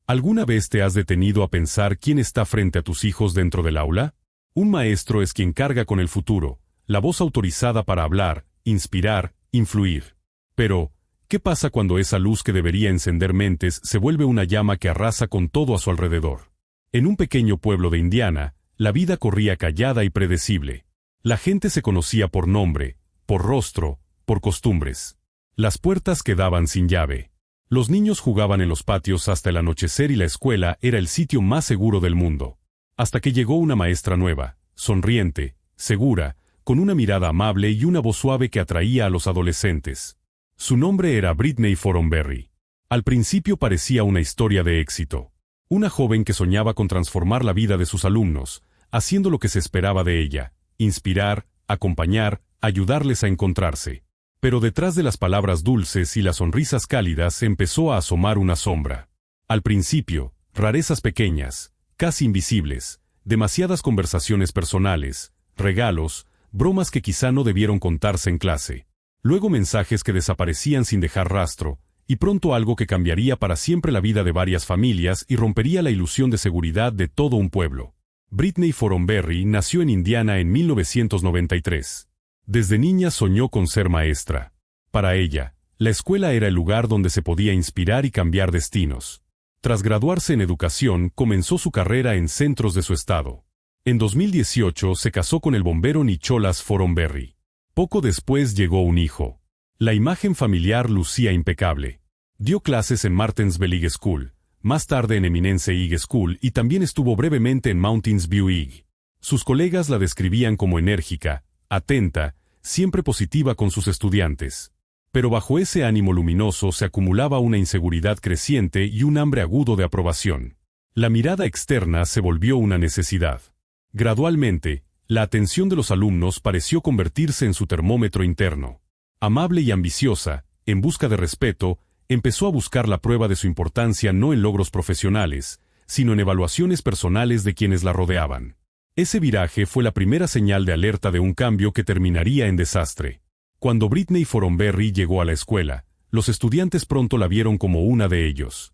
¿Alguna vez te has detenido a pensar quién está frente a tus hijos dentro del aula? Un maestro es quien carga con el futuro, la voz autorizada para hablar, inspirar, influir. Pero, ¿qué pasa cuando esa luz que debería encender mentes se vuelve una llama que arrasa con todo a su alrededor? En un pequeño pueblo de Indiana, la vida corría callada y predecible. La gente se conocía por nombre, por rostro, por costumbres. Las puertas quedaban sin llave. Los niños jugaban en los patios hasta el anochecer y la escuela era el sitio más seguro del mundo. Hasta que llegó una maestra nueva, sonriente, segura, con una mirada amable y una voz suave que atraía a los adolescentes. Su nombre era Brittany Thornberry. Al principio parecía una historia de éxito. Una joven que soñaba con transformar la vida de sus alumnos, haciendo lo que se esperaba de ella, inspirar, acompañar, ayudarles a encontrarse. Pero detrás de las palabras dulces y las sonrisas cálidas empezó a asomar una sombra. Al principio, rarezas pequeñas, casi invisibles, demasiadas conversaciones personales, regalos, bromas que quizá no debieron contarse en clase. Luego mensajes que desaparecían sin dejar rastro, y pronto algo que cambiaría para siempre la vida de varias familias y rompería la ilusión de seguridad de todo un pueblo. Brittany Thornberry nació en Indiana en 1993. Desde niña soñó con ser maestra. Para ella, la escuela era el lugar donde se podía inspirar y cambiar destinos. Tras graduarse en educación, comenzó su carrera en centros de su estado. En 2018 se casó con el bombero Nicholas Thornberry. Poco después llegó un hijo. La imagen familiar lucía impecable. Dio clases en Martensville High School, más tarde en Eminence High School y también estuvo brevemente en Mountains View High. Sus colegas la describían como enérgica, atenta, siempre positiva con sus estudiantes. Pero bajo ese ánimo luminoso se acumulaba una inseguridad creciente y un hambre agudo de aprobación. La mirada externa se volvió una necesidad. Gradualmente, la atención de los alumnos pareció convertirse en su termómetro interno. Amable y ambiciosa, en busca de respeto, empezó a buscar la prueba de su importancia no en logros profesionales, sino en evaluaciones personales de quienes la rodeaban. Ese viraje fue la primera señal de alerta de un cambio que terminaría en desastre. Cuando Brittany Thornberry llegó a la escuela, los estudiantes pronto la vieron como una de ellos.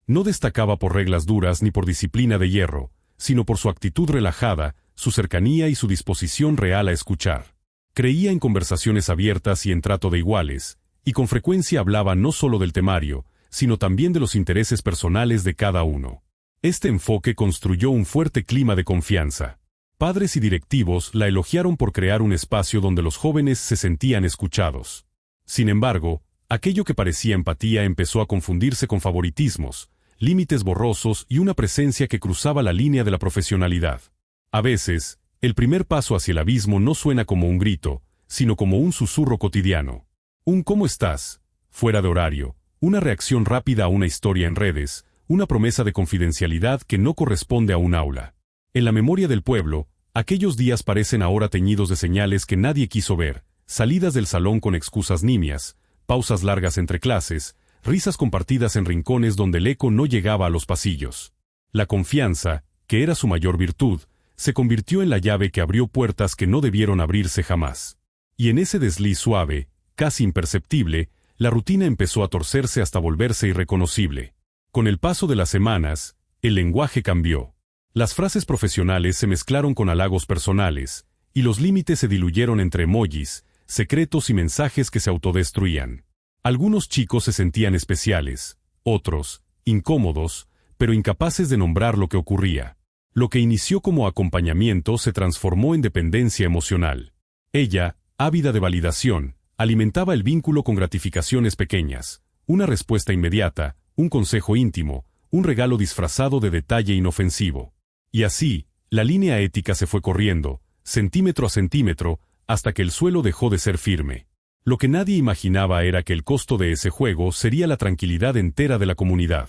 No destacaba por reglas duras ni por disciplina de hierro, sino por su actitud relajada, su cercanía y su disposición real a escuchar. Creía en conversaciones abiertas y en trato de iguales, y con frecuencia hablaba no solo del temario, sino también de los intereses personales de cada uno. Este enfoque construyó un fuerte clima de confianza. Padres y directivos la elogiaron por crear un espacio donde los jóvenes se sentían escuchados. Sin embargo, aquello que parecía empatía empezó a confundirse con favoritismos, límites borrosos y una presencia que cruzaba la línea de la profesionalidad. A veces, el primer paso hacia el abismo no suena como un grito, sino como un susurro cotidiano. Un ¿cómo estás?, fuera de horario, una reacción rápida a una historia en redes, una promesa de confidencialidad que no corresponde a un aula. En la memoria del pueblo, aquellos días parecen ahora teñidos de señales que nadie quiso ver, salidas del salón con excusas nimias, pausas largas entre clases, risas compartidas en rincones donde el eco no llegaba a los pasillos. La confianza, que era su mayor virtud, se convirtió en la llave que abrió puertas que no debieron abrirse jamás. Y en ese desliz suave, casi imperceptible, la rutina empezó a torcerse hasta volverse irreconocible. Con el paso de las semanas, el lenguaje cambió. Las frases profesionales se mezclaron con halagos personales, y los límites se diluyeron entre emojis, secretos y mensajes que se autodestruían. Algunos chicos se sentían especiales, otros, incómodos, pero incapaces de nombrar lo que ocurría. Lo que inició como acompañamiento se transformó en dependencia emocional. Ella, ávida de validación, alimentaba el vínculo con gratificaciones pequeñas, una respuesta inmediata, un consejo íntimo, un regalo disfrazado de detalle inofensivo. Y así, la línea ética se fue corriendo, centímetro a centímetro, hasta que el suelo dejó de ser firme. Lo que nadie imaginaba era que el costo de ese juego sería la tranquilidad entera de la comunidad.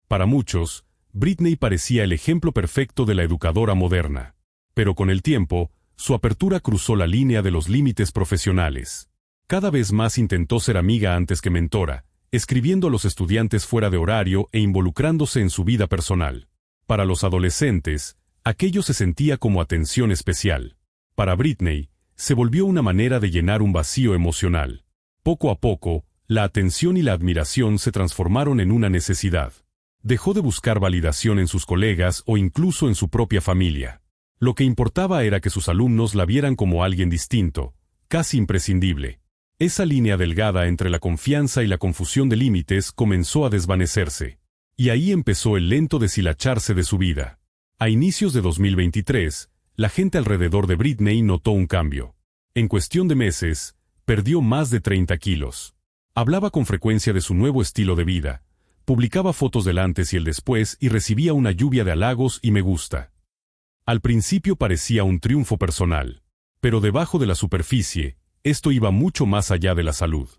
Para muchos, Brittany parecía el ejemplo perfecto de la educadora moderna. Pero con el tiempo, su apertura cruzó la línea de los límites profesionales. Cada vez más intentó ser amiga antes que mentora, escribiendo a los estudiantes fuera de horario e involucrándose en su vida personal. Para los adolescentes, aquello se sentía como atención especial. Para Brittany, se volvió una manera de llenar un vacío emocional. Poco a poco, la atención y la admiración se transformaron en una necesidad. Dejó de buscar validación en sus colegas o incluso en su propia familia. Lo que importaba era que sus alumnos la vieran como alguien distinto, casi imprescindible. Esa línea delgada entre la confianza y la confusión de límites comenzó a desvanecerse. Y ahí empezó el lento deshilacharse de su vida. A inicios de 2023, la gente alrededor de Britney notó un cambio. En cuestión de meses, perdió más de 30 kilos. Hablaba con frecuencia de su nuevo estilo de vida, publicaba fotos del antes y el después y recibía una lluvia de halagos y me gusta. Al principio parecía un triunfo personal, pero debajo de la superficie, esto iba mucho más allá de la salud.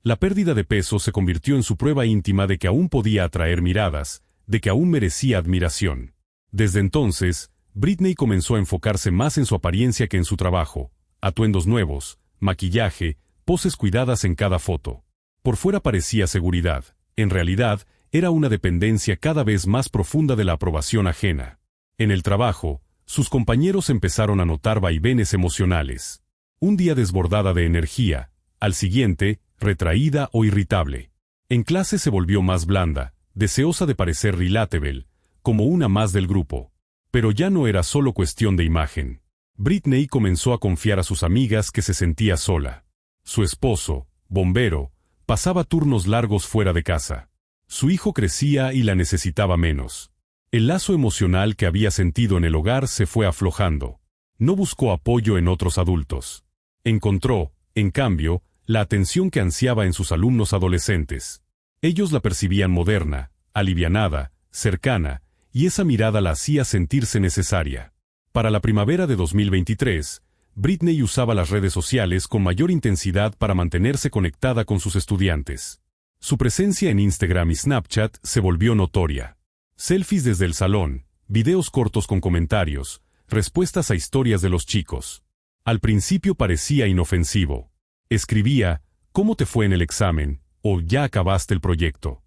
La pérdida de peso se convirtió en su prueba íntima de que aún podía atraer miradas, de que aún merecía admiración. Desde entonces, Britney comenzó a enfocarse más en su apariencia que en su trabajo, atuendos nuevos, maquillaje, poses cuidadas en cada foto. Por fuera parecía seguridad, en realidad, era una dependencia cada vez más profunda de la aprobación ajena. En el trabajo, sus compañeros empezaron a notar vaivenes emocionales. Un día desbordada de energía, al siguiente, retraída o irritable. En clase se volvió más blanda, deseosa de parecer relatable, como una más del grupo. Pero ya no era solo cuestión de imagen. Britney comenzó a confiar a sus amigas que se sentía sola. Su esposo, bombero, pasaba turnos largos fuera de casa. Su hijo crecía y la necesitaba menos. El lazo emocional que había sentido en el hogar se fue aflojando. No buscó apoyo en otros adultos. Encontró, en cambio, la atención que ansiaba en sus alumnos adolescentes. Ellos la percibían moderna, alivianada, cercana, y esa mirada la hacía sentirse necesaria. Para la primavera de 2023, Britney usaba las redes sociales con mayor intensidad para mantenerse conectada con sus estudiantes. Su presencia en Instagram y Snapchat se volvió notoria. Selfies desde el salón, videos cortos con comentarios, respuestas a historias de los chicos. Al principio parecía inofensivo. Escribía, ¿cómo te fue en el examen? O ¿ya acabaste el proyecto?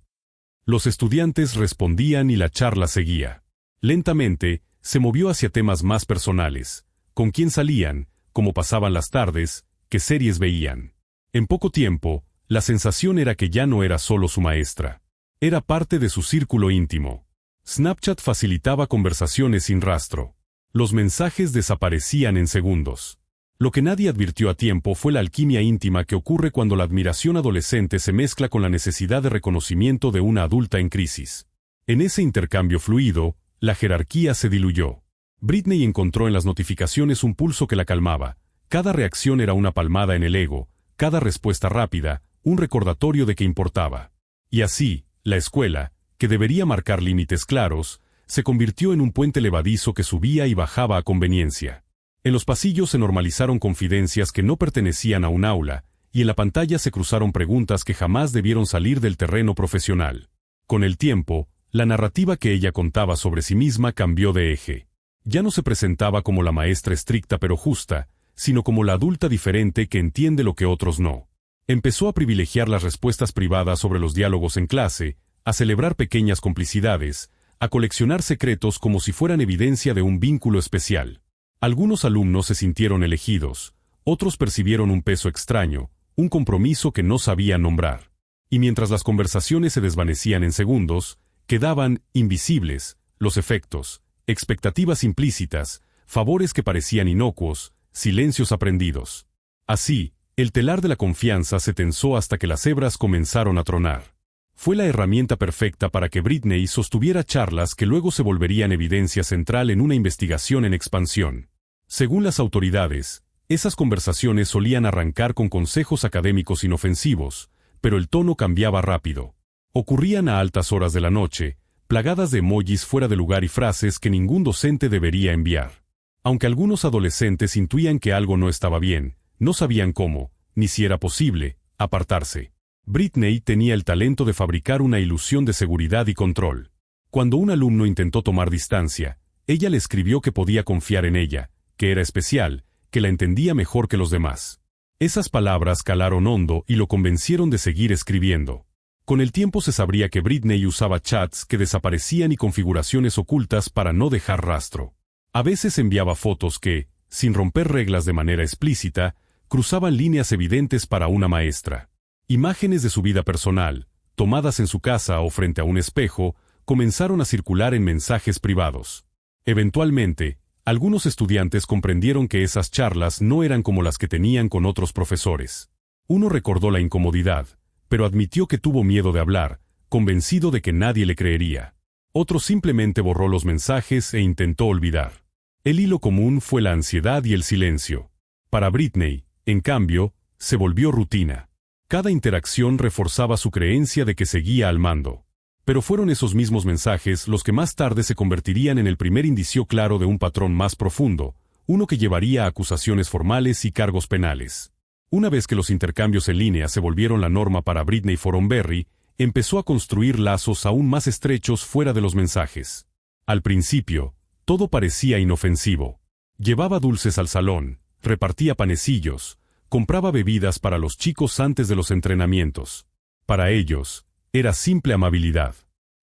Los estudiantes respondían y la charla seguía. Lentamente, se movió hacia temas más personales. Con quién salían, cómo pasaban las tardes, qué series veían. En poco tiempo, la sensación era que ya no era solo su maestra. Era parte de su círculo íntimo. Snapchat facilitaba conversaciones sin rastro. Los mensajes desaparecían en segundos. Lo que nadie advirtió a tiempo fue la alquimia íntima que ocurre cuando la admiración adolescente se mezcla con la necesidad de reconocimiento de una adulta en crisis. En ese intercambio fluido, la jerarquía se diluyó. Britney encontró en las notificaciones un pulso que la calmaba. Cada reacción era una palmada en el ego, cada respuesta rápida, un recordatorio de que importaba. Y así, la escuela, que debería marcar límites claros, se convirtió en un puente levadizo que subía y bajaba a conveniencia. En los pasillos se normalizaron confidencias que no pertenecían a un aula, y en la pantalla se cruzaron preguntas que jamás debieron salir del terreno profesional. Con el tiempo, la narrativa que ella contaba sobre sí misma cambió de eje. Ya no se presentaba como la maestra estricta pero justa, sino como la adulta diferente que entiende lo que otros no. Empezó a privilegiar las respuestas privadas sobre los diálogos en clase, a celebrar pequeñas complicidades, a coleccionar secretos como si fueran evidencia de un vínculo especial. Algunos alumnos se sintieron elegidos, otros percibieron un peso extraño, un compromiso que no sabían nombrar. Y mientras las conversaciones se desvanecían en segundos, quedaban invisibles los efectos, expectativas implícitas, favores que parecían inocuos, silencios aprendidos. Así, el telar de la confianza se tensó hasta que las hebras comenzaron a tronar. Fue la herramienta perfecta para que Britney sostuviera charlas que luego se volverían evidencia central en una investigación en expansión. Según las autoridades, esas conversaciones solían arrancar con consejos académicos inofensivos, pero el tono cambiaba rápido. Ocurrían a altas horas de la noche, plagadas de emojis fuera de lugar y frases que ningún docente debería enviar. Aunque algunos adolescentes intuían que algo no estaba bien, no sabían cómo, ni si era posible, apartarse. Britney tenía el talento de fabricar una ilusión de seguridad y control. Cuando un alumno intentó tomar distancia, ella le escribió que podía confiar en ella, que era especial, que la entendía mejor que los demás. Esas palabras calaron hondo y lo convencieron de seguir escribiendo. Con el tiempo se sabría que Britney usaba chats que desaparecían y configuraciones ocultas para no dejar rastro. A veces enviaba fotos que, sin romper reglas de manera explícita, cruzaban líneas evidentes para una maestra. Imágenes de su vida personal, tomadas en su casa o frente a un espejo, comenzaron a circular en mensajes privados. Eventualmente, algunos estudiantes comprendieron que esas charlas no eran como las que tenían con otros profesores. Uno recordó la incomodidad, pero admitió que tuvo miedo de hablar, convencido de que nadie le creería. Otro simplemente borró los mensajes e intentó olvidar. El hilo común fue la ansiedad y el silencio. Para Britney, en cambio, se volvió rutina. Cada interacción reforzaba su creencia de que seguía al mando. Pero fueron esos mismos mensajes los que más tarde se convertirían en el primer indicio claro de un patrón más profundo, uno que llevaría a acusaciones formales y cargos penales. Una vez que los intercambios en línea se volvieron la norma para Britney Thornberry, empezó a construir lazos aún más estrechos fuera de los mensajes. Al principio, todo parecía inofensivo. Llevaba dulces al salón, repartía panecillos, compraba bebidas para los chicos antes de los entrenamientos. Para ellos, era simple amabilidad.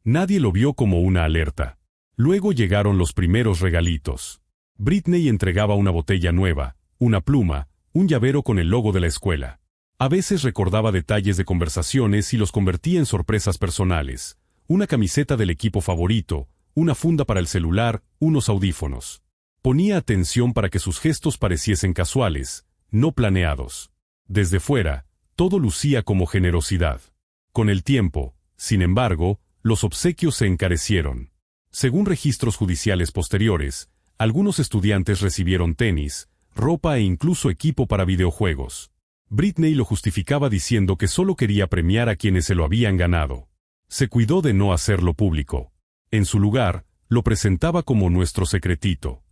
Nadie lo vio como una alerta. Luego llegaron los primeros regalitos. Britney entregaba una botella nueva, una pluma, un llavero con el logo de la escuela. A veces recordaba detalles de conversaciones y los convertía en sorpresas personales. Una camiseta del equipo favorito, una funda para el celular, unos audífonos. Ponía atención para que sus gestos pareciesen casuales, no planeados. Desde fuera, todo lucía como generosidad. Con el tiempo, sin embargo, los obsequios se encarecieron. Según registros judiciales posteriores, algunos estudiantes recibieron tenis, ropa e incluso equipo para videojuegos. Britney lo justificaba diciendo que solo quería premiar a quienes se lo habían ganado. Se cuidó de no hacerlo público. En su lugar, lo presentaba como nuestro secretito.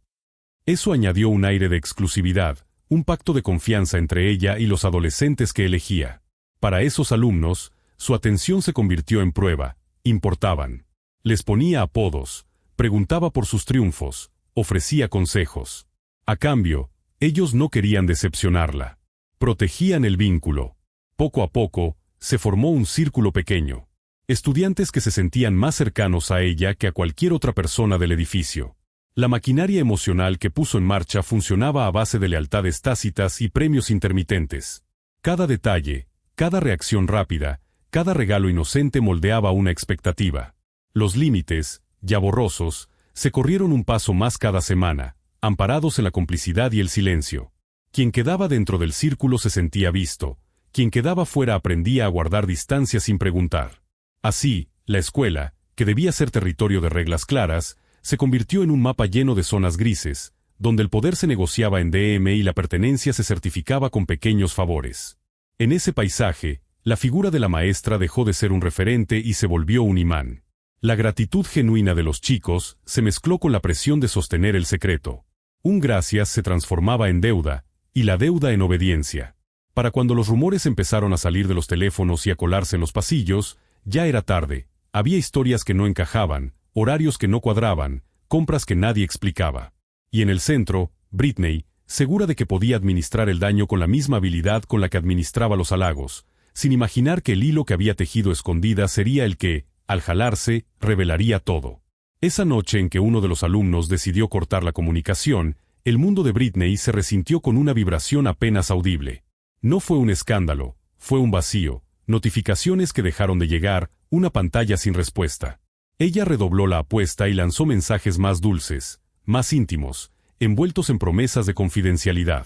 Eso añadió un aire de exclusividad, un pacto de confianza entre ella y los adolescentes que elegía. Para esos alumnos, su atención se convirtió en prueba, importaban. Les ponía apodos, preguntaba por sus triunfos, ofrecía consejos. A cambio, ellos no querían decepcionarla. Protegían el vínculo. Poco a poco, se formó un círculo pequeño. Estudiantes que se sentían más cercanos a ella que a cualquier otra persona del edificio. La maquinaria emocional que puso en marcha funcionaba a base de lealtades tácitas y premios intermitentes. Cada detalle, cada reacción rápida, cada regalo inocente moldeaba una expectativa. Los límites, ya borrosos, se corrieron un paso más cada semana, amparados en la complicidad y el silencio. Quien quedaba dentro del círculo se sentía visto, quien quedaba fuera aprendía a guardar distancia sin preguntar. Así, la escuela, que debía ser territorio de reglas claras, se convirtió en un mapa lleno de zonas grises, donde el poder se negociaba en DM y la pertenencia se certificaba con pequeños favores. En ese paisaje, la figura de la maestra dejó de ser un referente y se volvió un imán. La gratitud genuina de los chicos se mezcló con la presión de sostener el secreto. Un gracias se transformaba en deuda, y la deuda en obediencia. Para cuando los rumores empezaron a salir de los teléfonos y a colarse en los pasillos, ya era tarde. Había historias que no encajaban, horarios que no cuadraban, compras que nadie explicaba. Y en el centro, Britney, segura de que podía administrar el daño con la misma habilidad con la que administraba los halagos, sin imaginar que el hilo que había tejido escondida sería el que, al jalarse, revelaría todo. Esa noche en que uno de los alumnos decidió cortar la comunicación, el mundo de Britney se resintió con una vibración apenas audible. No fue un escándalo, fue un vacío, notificaciones que dejaron de llegar, una pantalla sin respuesta. Ella redobló la apuesta y lanzó mensajes más dulces, más íntimos, envueltos en promesas de confidencialidad.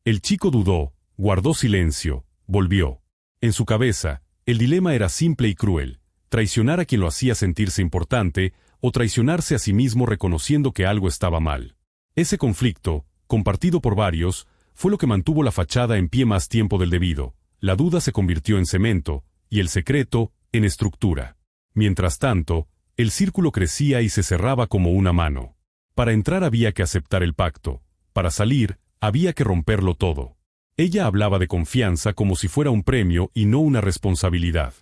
El chico dudó, guardó silencio, volvió. En su cabeza, el dilema era simple y cruel: traicionar a quien lo hacía sentirse importante, o traicionarse a sí mismo reconociendo que algo estaba mal. Ese conflicto, compartido por varios, fue lo que mantuvo la fachada en pie más tiempo del debido. La duda se convirtió en cemento, y el secreto, en estructura. Mientras tanto, el círculo crecía y se cerraba como una mano. Para entrar había que aceptar el pacto, para salir, había que romperlo todo. Ella hablaba de confianza como si fuera un premio y no una responsabilidad.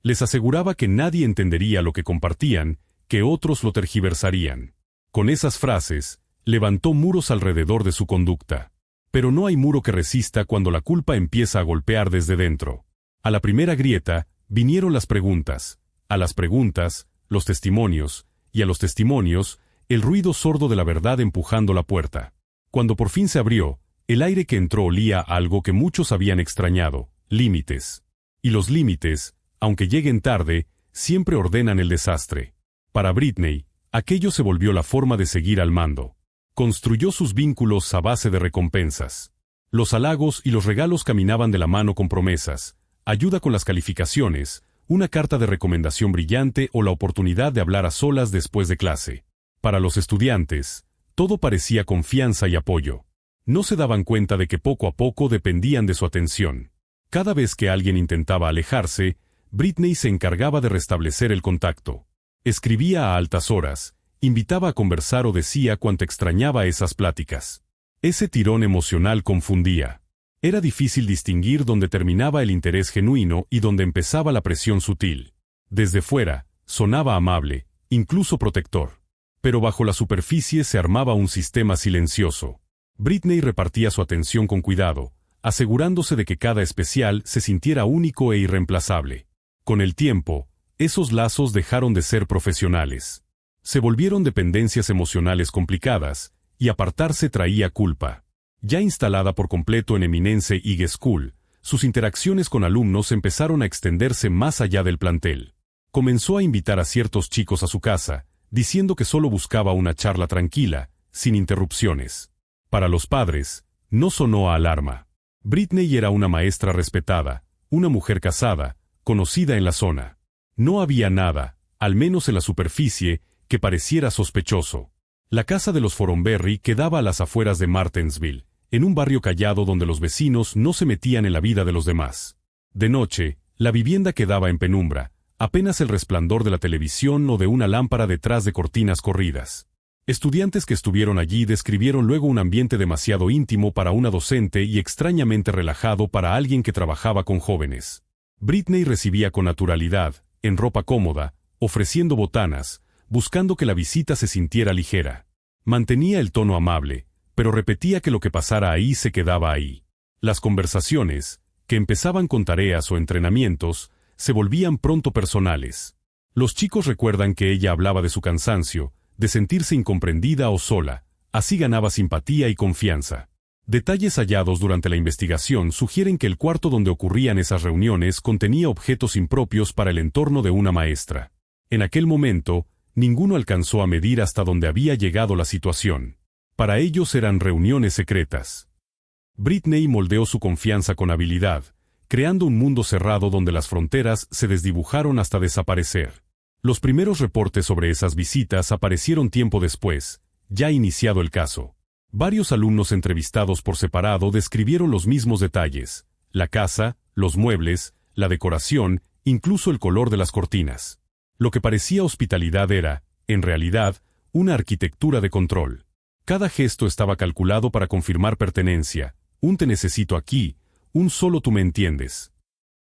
Les aseguraba que nadie entendería lo que compartían, que otros lo tergiversarían. Con esas frases, levantó muros alrededor de su conducta. Pero no hay muro que resista cuando la culpa empieza a golpear desde dentro. A la primera grieta, vinieron las preguntas. A las preguntas, los testimonios, y a los testimonios, el ruido sordo de la verdad empujando la puerta. Cuando por fin se abrió, el aire que entró olía a algo que muchos habían extrañado: límites. Y los límites, aunque lleguen tarde, siempre ordenan el desastre. Para Britney, aquello se volvió la forma de seguir al mando. Construyó sus vínculos a base de recompensas. Los halagos y los regalos caminaban de la mano con promesas, ayuda con las calificaciones, una carta de recomendación brillante o la oportunidad de hablar a solas después de clase. Para los estudiantes, todo parecía confianza y apoyo. No se daban cuenta de que poco a poco dependían de su atención. Cada vez que alguien intentaba alejarse, Britney se encargaba de restablecer el contacto. Escribía a altas horas, invitaba a conversar o decía cuánto extrañaba esas pláticas. Ese tirón emocional confundía. Era difícil distinguir dónde terminaba el interés genuino y dónde empezaba la presión sutil. Desde fuera, sonaba amable, incluso protector. Pero bajo la superficie se armaba un sistema silencioso. Britney repartía su atención con cuidado, asegurándose de que cada especial se sintiera único e irreemplazable. Con el tiempo, esos lazos dejaron de ser profesionales. Se volvieron dependencias emocionales complicadas, y apartarse traía culpa. Ya instalada por completo en Eminence High School, sus interacciones con alumnos empezaron a extenderse más allá del plantel. Comenzó a invitar a ciertos chicos a su casa, diciendo que solo buscaba una charla tranquila, sin interrupciones. Para los padres, no sonó a alarma. Britney era una maestra respetada, una mujer casada, conocida en la zona. No había nada, al menos en la superficie, que pareciera sospechoso. La casa de los Foromberry quedaba a las afueras de Martinsville, en un barrio callado donde los vecinos no se metían en la vida de los demás. De noche, la vivienda quedaba en penumbra, apenas el resplandor de la televisión o de una lámpara detrás de cortinas corridas. Estudiantes que estuvieron allí describieron luego un ambiente demasiado íntimo para una docente y extrañamente relajado para alguien que trabajaba con jóvenes. Britney recibía con naturalidad, en ropa cómoda, ofreciendo botanas, buscando que la visita se sintiera ligera. Mantenía el tono amable, pero repetía que lo que pasara ahí se quedaba ahí. Las conversaciones, que empezaban con tareas o entrenamientos, se volvían pronto personales. Los chicos recuerdan que ella hablaba de su cansancio, de sentirse incomprendida o sola, así ganaba simpatía y confianza. Detalles hallados durante la investigación sugieren que el cuarto donde ocurrían esas reuniones contenía objetos impropios para el entorno de una maestra. En aquel momento, ninguno alcanzó a medir hasta dónde había llegado la situación. Para ellos eran reuniones secretas. Britney moldeó su confianza con habilidad, creando un mundo cerrado donde las fronteras se desdibujaron hasta desaparecer. Los primeros reportes sobre esas visitas aparecieron tiempo después, ya iniciado el caso. Varios alumnos entrevistados por separado describieron los mismos detalles: la casa, los muebles, la decoración, incluso el color de las cortinas. Lo que parecía hospitalidad era, en realidad, una arquitectura de control. Cada gesto estaba calculado para confirmar pertenencia: un te necesito aquí, un solo tú me entiendes.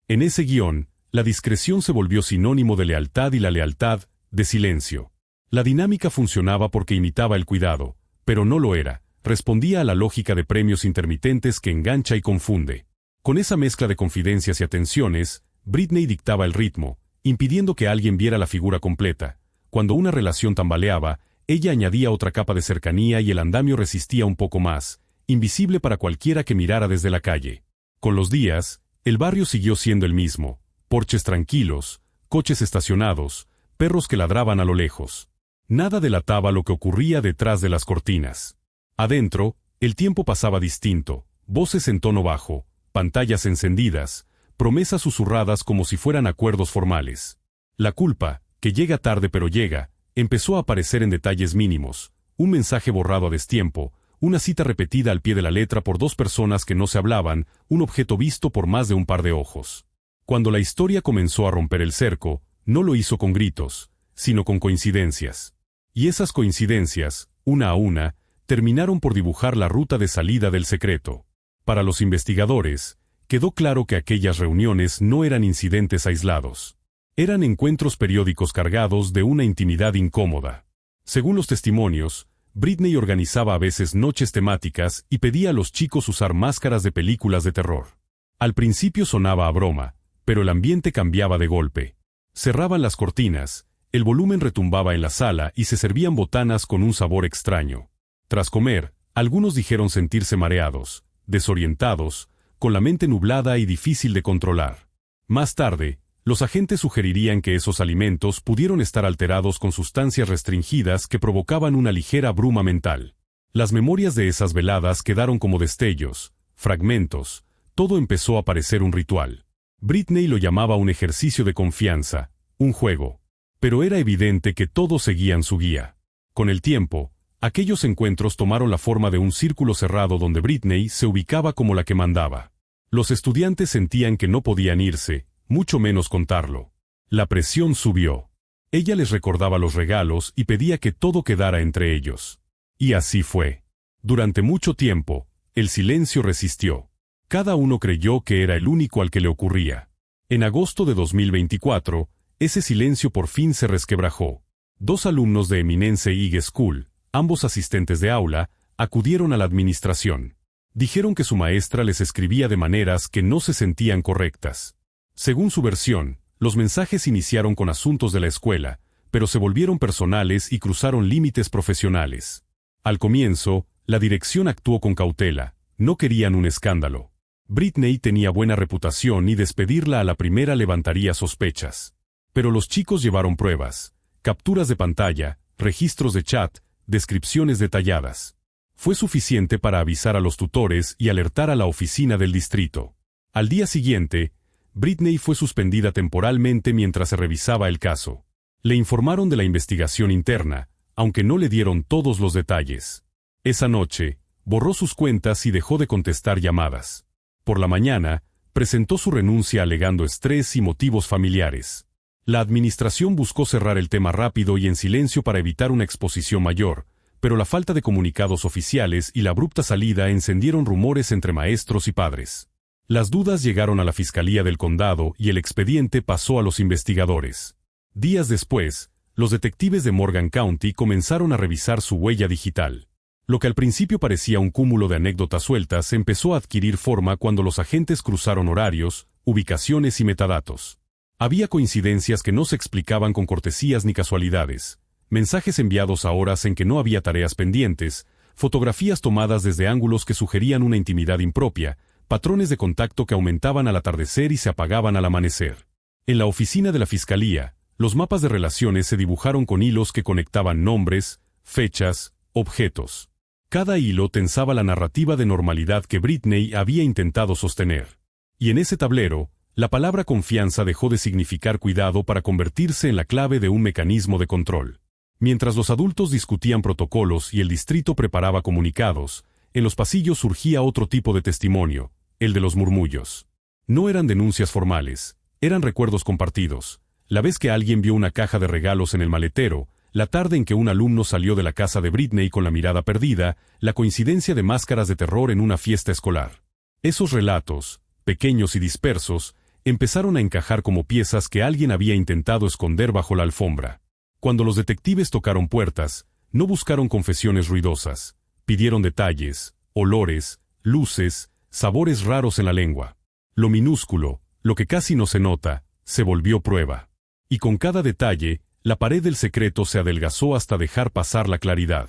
En ese guión, la discreción se volvió sinónimo de lealtad y la lealtad, de silencio. La dinámica funcionaba porque imitaba el cuidado, pero no lo era, respondía a la lógica de premios intermitentes que engancha y confunde. Con esa mezcla de confidencias y atenciones, Britney dictaba el ritmo, impidiendo que alguien viera la figura completa. Cuando una relación tambaleaba, ella añadía otra capa de cercanía y el andamio resistía un poco más, invisible para cualquiera que mirara desde la calle. Con los días, el barrio siguió siendo el mismo: porches tranquilos, coches estacionados, perros que ladraban a lo lejos. Nada delataba lo que ocurría detrás de las cortinas. Adentro, el tiempo pasaba distinto: voces en tono bajo, pantallas encendidas, promesas susurradas como si fueran acuerdos formales. La culpa, que llega tarde pero llega, empezó a aparecer en detalles mínimos: un mensaje borrado a destiempo, una cita repetida al pie de la letra por dos personas que no se hablaban, un objeto visto por más de un par de ojos. Cuando la historia comenzó a romper el cerco, no lo hizo con gritos, sino con coincidencias. Y esas coincidencias, una a una, terminaron por dibujar la ruta de salida del secreto. Para los investigadores, quedó claro que aquellas reuniones no eran incidentes aislados. Eran encuentros periódicos cargados de una intimidad incómoda. Según los testimonios, Britney organizaba a veces noches temáticas y pedía a los chicos usar máscaras de películas de terror. Al principio sonaba a broma, pero el ambiente cambiaba de golpe. Cerraban las cortinas, el volumen retumbaba en la sala y se servían botanas con un sabor extraño. Tras comer, algunos dijeron sentirse mareados, desorientados, con la mente nublada y difícil de controlar. Más tarde, Los agentes sugerirían que esos alimentos pudieron estar alterados con sustancias restringidas que provocaban una ligera bruma mental. Las memorias de esas veladas quedaron como destellos, fragmentos, todo empezó a parecer un ritual. Britney lo llamaba un ejercicio de confianza, un juego. Pero era evidente que todos seguían su guía. Con el tiempo, aquellos encuentros tomaron la forma de un círculo cerrado donde Britney se ubicaba como la que mandaba. Los estudiantes sentían que no podían irse, mucho menos contarlo. La presión subió. Ella les recordaba los regalos y pedía que todo quedara entre ellos. Y así fue. Durante mucho tiempo, el silencio resistió. Cada uno creyó que era el único al que le ocurría. En agosto de 2024, ese silencio por fin se resquebrajó. 2 alumnos de Eminence High School, ambos asistentes de aula, acudieron a la administración. Dijeron que su maestra les escribía de maneras que no se sentían correctas. Según su versión, los mensajes iniciaron con asuntos de la escuela, pero se volvieron personales y cruzaron límites profesionales. Al comienzo, la dirección actuó con cautela, no querían un escándalo. Britney tenía buena reputación y despedirla a la primera levantaría sospechas. Pero los chicos llevaron pruebas, capturas de pantalla, registros de chat, descripciones detalladas. Fue suficiente para avisar a los tutores y alertar a la oficina del distrito. Al día siguiente, Britney fue suspendida temporalmente mientras se revisaba el caso. Le informaron de la investigación interna, aunque no le dieron todos los detalles. Esa noche, borró sus cuentas y dejó de contestar llamadas. Por la mañana, presentó su renuncia alegando estrés y motivos familiares. La administración buscó cerrar el tema rápido y en silencio para evitar una exposición mayor, pero la falta de comunicados oficiales y la abrupta salida encendieron rumores entre maestros y padres. Las dudas llegaron a la Fiscalía del Condado y el expediente pasó a los investigadores. Días después, los detectives de Morgan County comenzaron a revisar su huella digital. Lo que al principio parecía un cúmulo de anécdotas sueltas empezó a adquirir forma cuando los agentes cruzaron horarios, ubicaciones y metadatos. Había coincidencias que no se explicaban con cortesías ni casualidades, mensajes enviados a horas en que no había tareas pendientes, fotografías tomadas desde ángulos que sugerían una intimidad impropia, patrones de contacto que aumentaban al atardecer y se apagaban al amanecer. En la oficina de la Fiscalía, los mapas de relaciones se dibujaron con hilos que conectaban nombres, fechas, objetos. Cada hilo tensaba la narrativa de normalidad que Britney había intentado sostener. Y en ese tablero, la palabra confianza dejó de significar cuidado para convertirse en la clave de un mecanismo de control. Mientras los adultos discutían protocolos y el distrito preparaba comunicados, en los pasillos surgía otro tipo de testimonio, el de los murmullos. No eran denuncias formales, eran recuerdos compartidos. La vez que alguien vio una caja de regalos en el maletero, la tarde en que un alumno salió de la casa de Britney con la mirada perdida, la coincidencia de máscaras de terror en una fiesta escolar. Esos relatos, pequeños y dispersos, empezaron a encajar como piezas que alguien había intentado esconder bajo la alfombra. Cuando los detectives tocaron puertas, no buscaron confesiones ruidosas, pidieron detalles, olores, luces, sabores raros en la lengua. Lo minúsculo, lo que casi no se nota, se volvió prueba. Y con cada detalle, la pared del secreto se adelgazó hasta dejar pasar la claridad.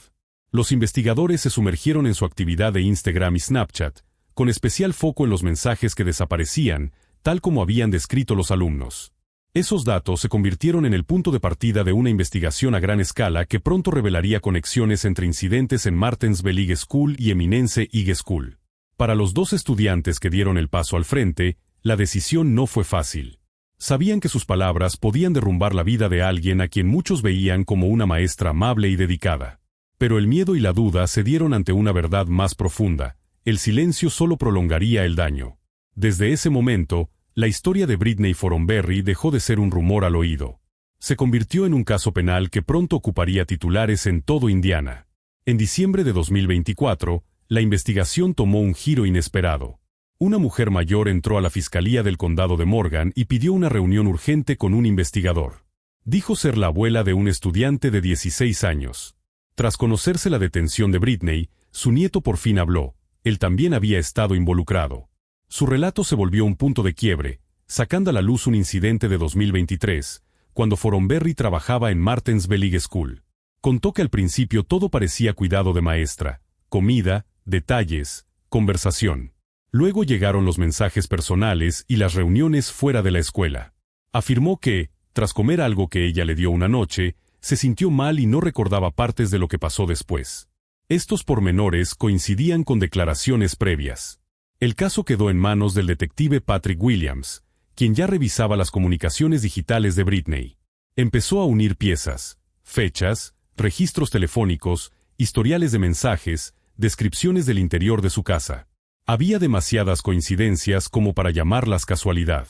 Los investigadores se sumergieron en su actividad de Instagram y Snapchat, con especial foco en los mensajes que desaparecían, tal como habían descrito los alumnos. Esos datos se convirtieron en el punto de partida de una investigación a gran escala que pronto revelaría conexiones entre incidentes en Martensville High School y Eminence High School. Para los 2 estudiantes que dieron el paso al frente, la decisión no fue fácil. Sabían que sus palabras podían derrumbar la vida de alguien a quien muchos veían como una maestra amable y dedicada. Pero el miedo y la duda cedieron ante una verdad más profunda: el silencio solo prolongaría el daño. Desde ese momento, la historia de Britney Thornberry dejó de ser un rumor al oído. Se convirtió en un caso penal que pronto ocuparía titulares en todo Indiana. En diciembre de 2024, la investigación tomó un giro inesperado. Una mujer mayor entró a la Fiscalía del Condado de Morgan y pidió una reunión urgente con un investigador. Dijo ser la abuela de un estudiante de 16 años. Tras conocerse la detención de Britney, su nieto por fin habló. Él también había estado involucrado. Su relato se volvió un punto de quiebre, sacando a la luz un incidente de 2023, cuando Thornberry trabajaba en Martensville High School. Contó que al principio todo parecía cuidado de maestra, comida, detalles, conversación. Luego llegaron los mensajes personales y las reuniones fuera de la escuela. Afirmó que, tras comer algo que ella le dio una noche, se sintió mal y no recordaba partes de lo que pasó después. Estos pormenores coincidían con declaraciones previas. El caso quedó en manos del detective Patrick Williams, quien ya revisaba las comunicaciones digitales de Britney. Empezó a unir piezas, fechas, registros telefónicos, historiales de mensajes, descripciones del interior de su casa. Había demasiadas coincidencias como para llamarlas casualidad.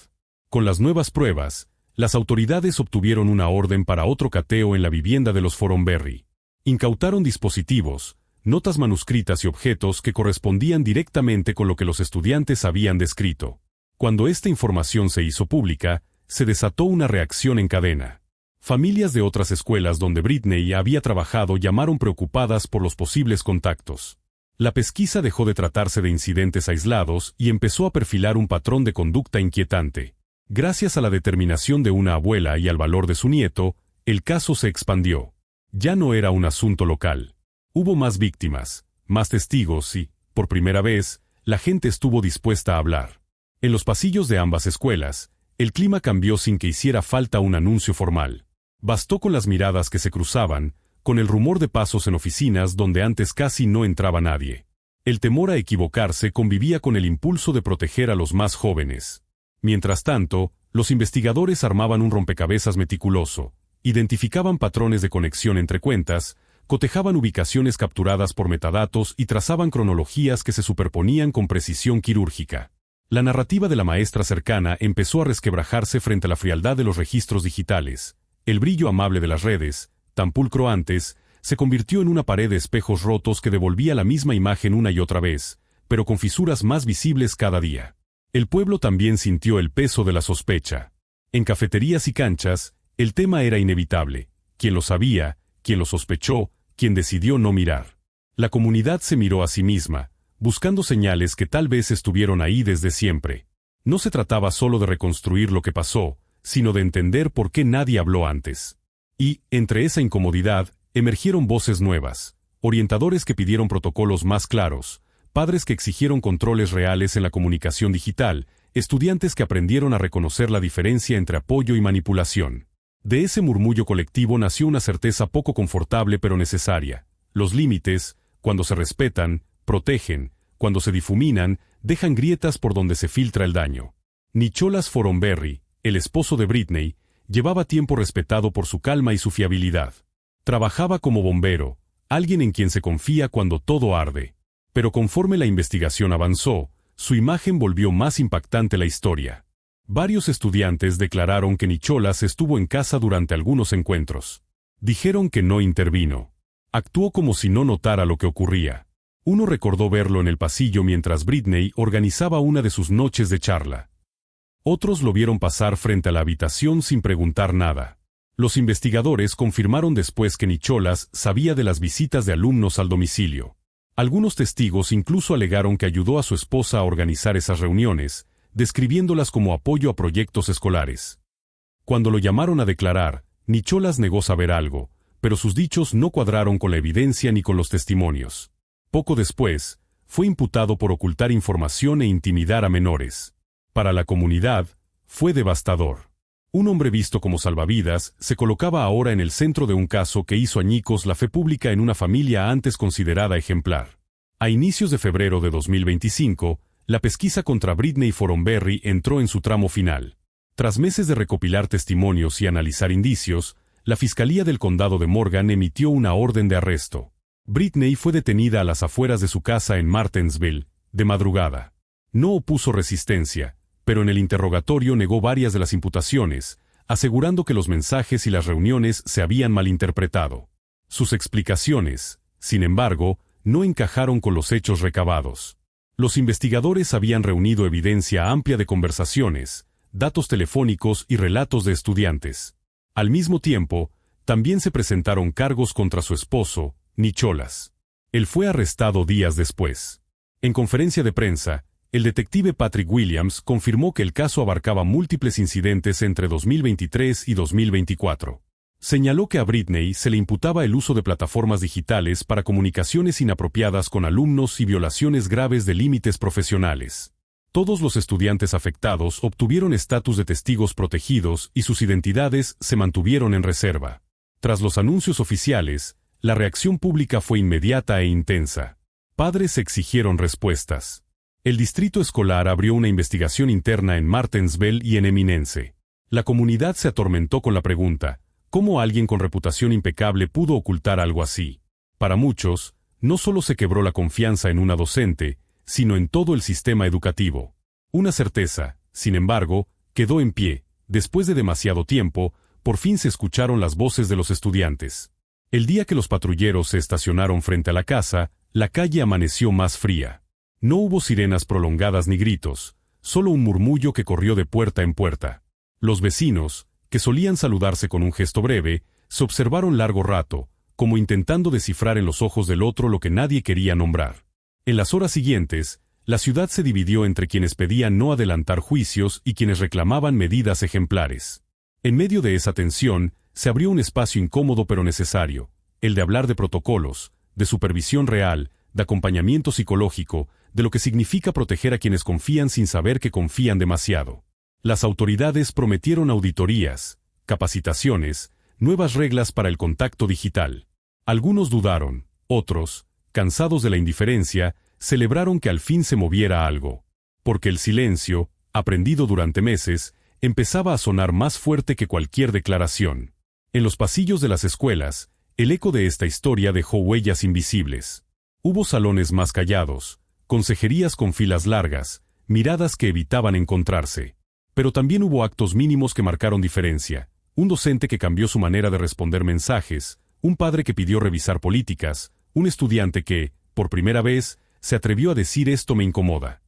Con las nuevas pruebas, las autoridades obtuvieron una orden para otro cateo en la vivienda de los Foromberry. Incautaron dispositivos, notas manuscritas y objetos que correspondían directamente con lo que los estudiantes habían descrito. Cuando esta información se hizo pública, se desató una reacción en cadena. Familias de otras escuelas donde Britney había trabajado llamaron preocupadas por los posibles contactos. La pesquisa dejó de tratarse de incidentes aislados y empezó a perfilar un patrón de conducta inquietante. Gracias a la determinación de una abuela y al valor de su nieto, el caso se expandió. Ya no era un asunto local. Hubo más víctimas, más testigos y, por primera vez, la gente estuvo dispuesta a hablar. En los pasillos de ambas escuelas, el clima cambió sin que hiciera falta un anuncio formal. Bastó con las miradas que se cruzaban, con el rumor de pasos en oficinas donde antes casi no entraba nadie. El temor a equivocarse convivía con el impulso de proteger a los más jóvenes. Mientras tanto, los investigadores armaban un rompecabezas meticuloso, identificaban patrones de conexión entre cuentas, cotejaban ubicaciones capturadas por metadatos y trazaban cronologías que se superponían con precisión quirúrgica. La narrativa de la maestra cercana empezó a resquebrajarse frente a la frialdad de los registros digitales. El brillo amable de las redes, tan pulcro antes, se convirtió en una pared de espejos rotos que devolvía la misma imagen una y otra vez, pero con fisuras más visibles cada día. El pueblo también sintió el peso de la sospecha. En cafeterías y canchas, el tema era inevitable. Quien lo sabía, quien lo sospechó, quien decidió no mirar. La comunidad se miró a sí misma, buscando señales que tal vez estuvieron ahí desde siempre. No se trataba solo de reconstruir lo que pasó, sino de entender por qué nadie habló antes. Y, entre esa incomodidad, emergieron voces nuevas, orientadores que pidieron protocolos más claros, padres que exigieron controles reales en la comunicación digital, estudiantes que aprendieron a reconocer la diferencia entre apoyo y manipulación. De ese murmullo colectivo nació una certeza poco confortable pero necesaria. Los límites, cuando se respetan, protegen, cuando se difuminan, dejan grietas por donde se filtra el daño. Nicholas Foromberry, el esposo de Britney, llevaba tiempo respetado por su calma y su fiabilidad. Trabajaba como bombero, alguien en quien se confía cuando todo arde. Pero conforme la investigación avanzó, su imagen volvió más impactante la historia. Varios estudiantes declararon que Nicholas estuvo en casa durante algunos encuentros. Dijeron que no intervino. Actuó como si no notara lo que ocurría. Uno recordó verlo en el pasillo mientras Britney organizaba una de sus noches de charla. Otros lo vieron pasar frente a la habitación sin preguntar nada. Los investigadores confirmaron después que Nicholas sabía de las visitas de alumnos al domicilio. Algunos testigos incluso alegaron que ayudó a su esposa a organizar esas reuniones, describiéndolas como apoyo a proyectos escolares. Cuando lo llamaron a declarar, Nicholas negó saber algo, pero sus dichos no cuadraron con la evidencia ni con los testimonios. Poco después, fue imputado por ocultar información e intimidar a menores. Para la comunidad, fue devastador. Un hombre visto como salvavidas se colocaba ahora en el centro de un caso que hizo añicos la fe pública en una familia antes considerada ejemplar. A inicios de febrero de 2025, la pesquisa contra Britney Foromberry entró en su tramo final. Tras meses de recopilar testimonios y analizar indicios, la Fiscalía del Condado de Morgan emitió una orden de arresto. Britney fue detenida a las afueras de su casa en Martinsville, de madrugada. No opuso resistencia, pero en el interrogatorio negó varias de las imputaciones, asegurando que los mensajes y las reuniones se habían malinterpretado. Sus explicaciones, sin embargo, no encajaron con los hechos recabados. Los investigadores habían reunido evidencia amplia de conversaciones, datos telefónicos y relatos de estudiantes. Al mismo tiempo, también se presentaron cargos contra su esposo, Nicholas. Él fue arrestado días después. En conferencia de prensa, el detective Patrick Williams confirmó que el caso abarcaba múltiples incidentes entre 2023 y 2024. Señaló que a Britney se le imputaba el uso de plataformas digitales para comunicaciones inapropiadas con alumnos y violaciones graves de límites profesionales. Todos los estudiantes afectados obtuvieron estatus de testigos protegidos y sus identidades se mantuvieron en reserva. Tras los anuncios oficiales, la reacción pública fue inmediata e intensa. Padres exigieron respuestas. El distrito escolar abrió una investigación interna en Martensville y en Eminence. La comunidad se atormentó con la pregunta: ¿cómo alguien con reputación impecable pudo ocultar algo así? Para muchos, no solo se quebró la confianza en una docente, sino en todo el sistema educativo. Una certeza, sin embargo, quedó en pie. Después de demasiado tiempo, por fin se escucharon las voces de los estudiantes. El día que los patrulleros se estacionaron frente a la casa, la calle amaneció más fría. No hubo sirenas prolongadas ni gritos, solo un murmullo que corrió de puerta en puerta. Los vecinos, que solían saludarse con un gesto breve, se observaron largo rato, como intentando descifrar en los ojos del otro lo que nadie quería nombrar. En las horas siguientes, la ciudad se dividió entre quienes pedían no adelantar juicios y quienes reclamaban medidas ejemplares. En medio de esa tensión, se abrió un espacio incómodo pero necesario, el de hablar de protocolos, de supervisión real, de acompañamiento psicológico, de lo que significa proteger a quienes confían sin saber que confían demasiado. Las autoridades prometieron auditorías, capacitaciones, nuevas reglas para el contacto digital. Algunos dudaron, otros, cansados de la indiferencia, celebraron que al fin se moviera algo. Porque el silencio, aprendido durante meses, empezaba a sonar más fuerte que cualquier declaración. En los pasillos de las escuelas, el eco de esta historia dejó huellas invisibles. Hubo salones más callados, consejerías con filas largas, miradas que evitaban encontrarse. Pero también hubo actos mínimos que marcaron diferencia. Un docente que cambió su manera de responder mensajes, un padre que pidió revisar políticas, un estudiante que, por primera vez, se atrevió a decir «esto me incomoda».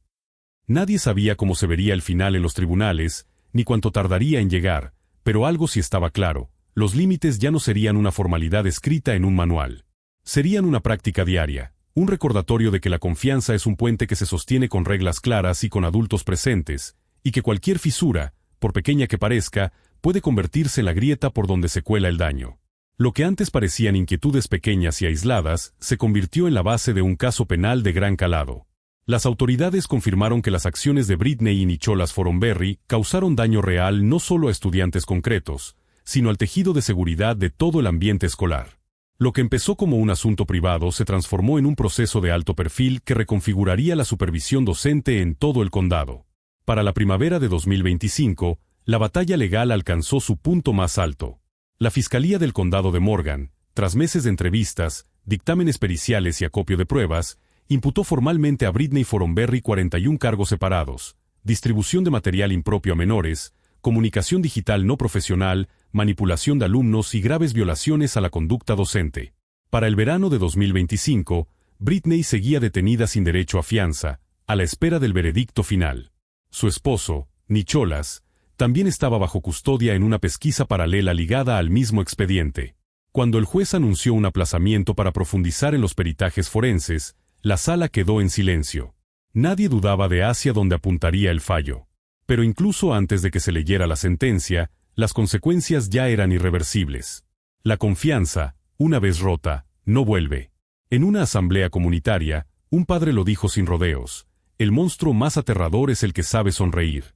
Nadie sabía cómo se vería el final en los tribunales, ni cuánto tardaría en llegar, pero algo sí estaba claro: los límites ya no serían una formalidad escrita en un manual. Serían una práctica diaria, un recordatorio de que la confianza es un puente que se sostiene con reglas claras y con adultos presentes, y que cualquier fisura, por pequeña que parezca, puede convertirse en la grieta por donde se cuela el daño. Lo que antes parecían inquietudes pequeñas y aisladas, se convirtió en la base de un caso penal de gran calado. Las autoridades confirmaron que las acciones de Britney y Nicholas Thornberry causaron daño real no solo a estudiantes concretos, sino al tejido de seguridad de todo el ambiente escolar. Lo que empezó como un asunto privado se transformó en un proceso de alto perfil que reconfiguraría la supervisión docente en todo el condado. Para la primavera de 2025, la batalla legal alcanzó su punto más alto. La Fiscalía del Condado de Morgan, tras meses de entrevistas, dictámenes periciales y acopio de pruebas, imputó formalmente a Britney Thornberry 41 cargos separados: distribución de material impropio a menores, comunicación digital no profesional, manipulación de alumnos y graves violaciones a la conducta docente. Para el verano de 2025, Britney seguía detenida sin derecho a fianza, a la espera del veredicto final. Su esposo, Nicholas, también estaba bajo custodia en una pesquisa paralela ligada al mismo expediente. Cuando el juez anunció un aplazamiento para profundizar en los peritajes forenses, la sala quedó en silencio. Nadie dudaba de hacia dónde apuntaría el fallo. Pero incluso antes de que se leyera la sentencia, las consecuencias ya eran irreversibles. La confianza, una vez rota, no vuelve. En una asamblea comunitaria, un padre lo dijo sin rodeos: el monstruo más aterrador es el que sabe sonreír.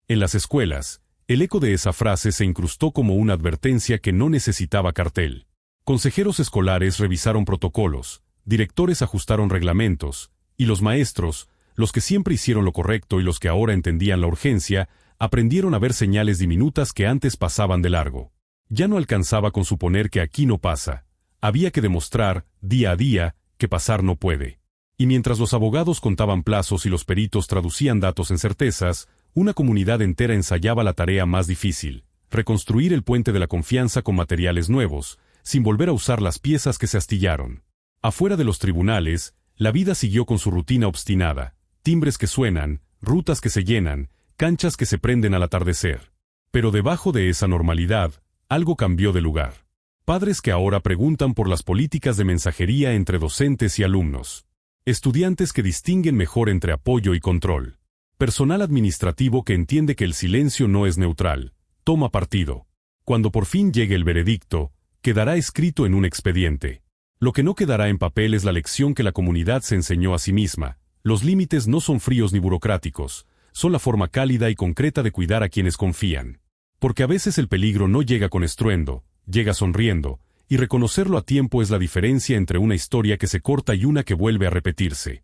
En las escuelas, el eco de esa frase se incrustó como una advertencia que no necesitaba cartel. Consejeros escolares revisaron protocolos, directores ajustaron reglamentos, y los maestros, los que siempre hicieron lo correcto y los que ahora entendían la urgencia, aprendieron a ver señales diminutas que antes pasaban de largo. Ya no alcanzaba con suponer que aquí no pasa. Había que demostrar, día a día, que pasar no puede. Y mientras los abogados contaban plazos y los peritos traducían datos en certezas, una comunidad entera ensayaba la tarea más difícil: reconstruir el puente de la confianza con materiales nuevos, sin volver a usar las piezas que se astillaron. Afuera de los tribunales, la vida siguió con su rutina obstinada: timbres que suenan, rutas que se llenan, canchas que se prenden al atardecer. Pero debajo de esa normalidad, algo cambió de lugar. Padres que ahora preguntan por las políticas de mensajería entre docentes y alumnos. Estudiantes que distinguen mejor entre apoyo y control. Personal administrativo que entiende que el silencio no es neutral, toma partido. Cuando por fin llegue el veredicto, quedará escrito en un expediente. Lo que no quedará en papel es la lección que la comunidad se enseñó a sí misma: Los límites no son fríos ni burocráticos, son la forma cálida y concreta de cuidar a quienes confían. Porque a veces el peligro no llega con estruendo, llega sonriendo, y reconocerlo a tiempo es la diferencia entre una historia que se corta y una que vuelve a repetirse.